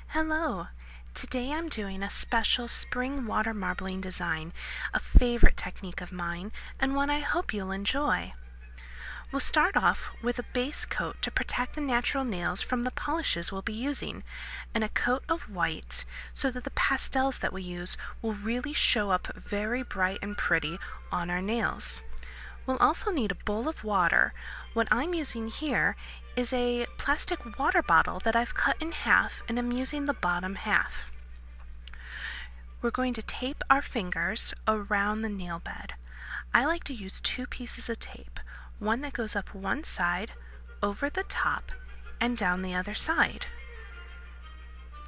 Hello! Today I'm doing a special spring water marbling design, a favorite technique of mine and one I hope you'll enjoy. We'll start off with a base coat to protect the natural nails from the polishes we'll be using, and a coat of white so that the pastels that we use will really show up very bright and pretty on our nails. We'll also need a bowl of water. What I'm using here is a plastic water bottle that I've cut in half and I'm using the bottom half. We're going to tape our fingers around the nail bed. I like to use two pieces of tape, one that goes up one side, over the top, and down the other side.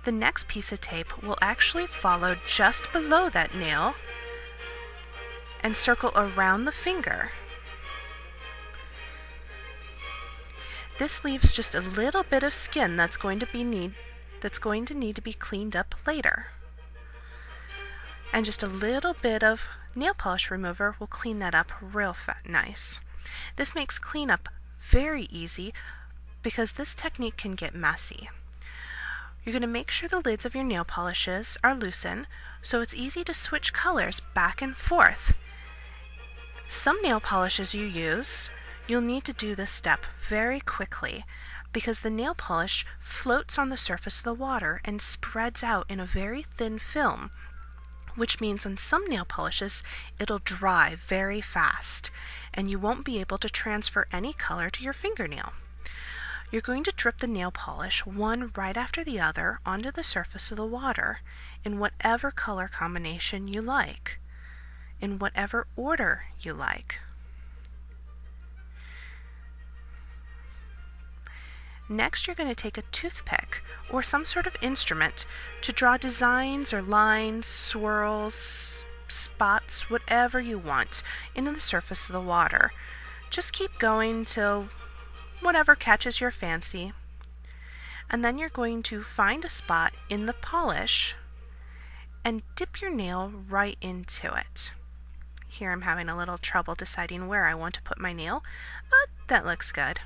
The next piece of tape will actually follow just below that nail and circle around the finger. This leaves just a little bit of skin that's going to need to be cleaned up later. And just a little bit of nail polish remover will clean that up real nice. This makes cleanup very easy because this technique can get messy. You're going to make sure the lids of your nail polishes are loosened so it's easy to switch colors back and forth. Some nail polishes you use, you'll need to do this step very quickly because the nail polish floats on the surface of the water and spreads out in a very thin film, which means on some nail polishes it'll dry very fast and you won't be able to transfer any color to your fingernail. You're going to drip the nail polish one right after the other onto the surface of the water in whatever color combination you like, in whatever order you like. Next, you're going to take a toothpick or some sort of instrument to draw designs or lines, swirls, spots, whatever you want into the surface of the water. Just keep going till whatever catches your fancy. And then you're going to find a spot in the polish and dip your nail right into it. Here I'm having a little trouble deciding where I want to put my nail, but that looks good.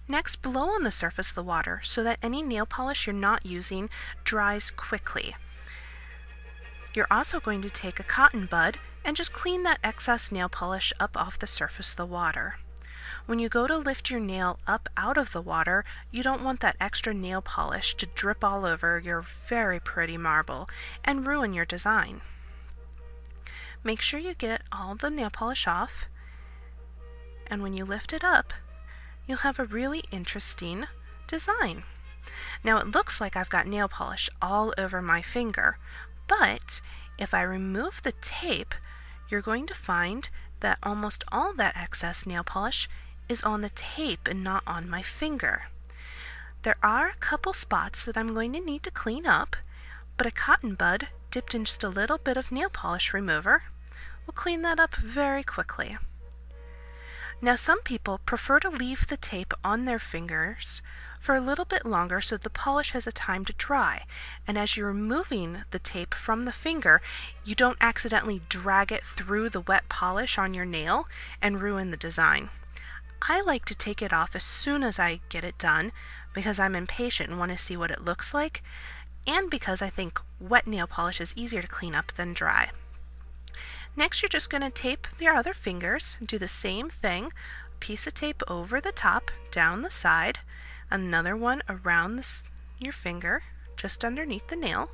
Next, blow on the surface of the water so that any nail polish you're not using dries quickly. You're also going to take a cotton bud and just clean that excess nail polish up off the surface of the water. When you go to lift your nail up out of the water, you don't want that extra nail polish to drip all over your very pretty marble and ruin your design. Make sure you get all the nail polish off, and when you lift it up, you'll have a really interesting design. Now it looks like I've got nail polish all over my finger, but if I remove the tape, you're going to find that almost all that excess nail polish is on the tape and not on my finger. There are a couple spots that I'm going to need to clean up, but a cotton bud dipped in just a little bit of nail polish remover will clean that up very quickly. Now some people prefer to leave the tape on their fingers for a little bit longer so the polish has a time to dry, and as you're removing the tape from the finger, you don't accidentally drag it through the wet polish on your nail and ruin the design. I like to take it off as soon as I get it done because I'm impatient and want to see what it looks like, and because I think wet nail polish is easier to clean up than dry. Next, you're just going to tape your other fingers, do the same thing, a piece of tape over the top, down the side, another one around your finger, just underneath the nail.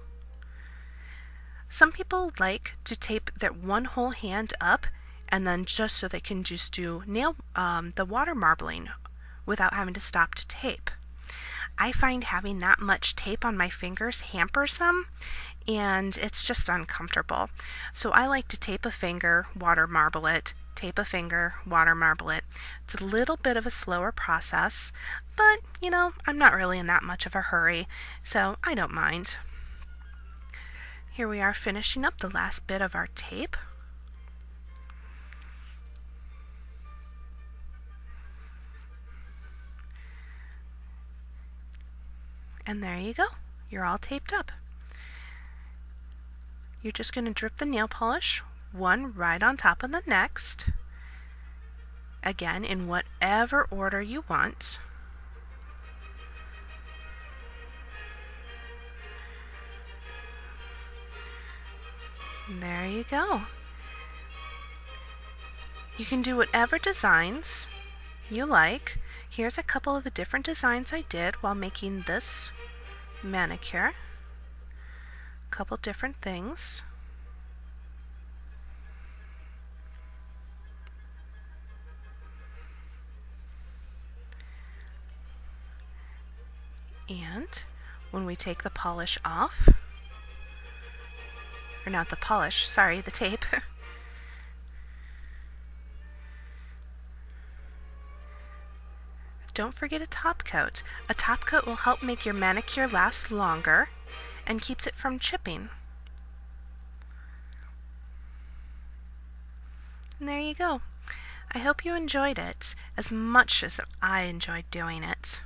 Some people like to tape their one whole hand up and then just so they can just do the water marbling without having to stop to tape. I find having that much tape on my fingers hampers them, and it's just uncomfortable. So I like to tape a finger, water marble it, tape a finger, water marble it. It's a little bit of a slower process, but I'm not really in that much of a hurry, so I don't mind. Here we are finishing up the last bit of our tape. And there you go. You're all taped up. You're just going to drip the nail polish one right on top of the next. Again, in whatever order you want. There you go. You can do whatever designs you like. Here's a couple of the different designs I did while making this manicure. A couple different things. And when we take the polish off, or not the polish, sorry, the tape, don't forget a top coat. A top coat will help make your manicure last longer and keeps it from chipping. And there you go. I hope you enjoyed it as much as I enjoyed doing it.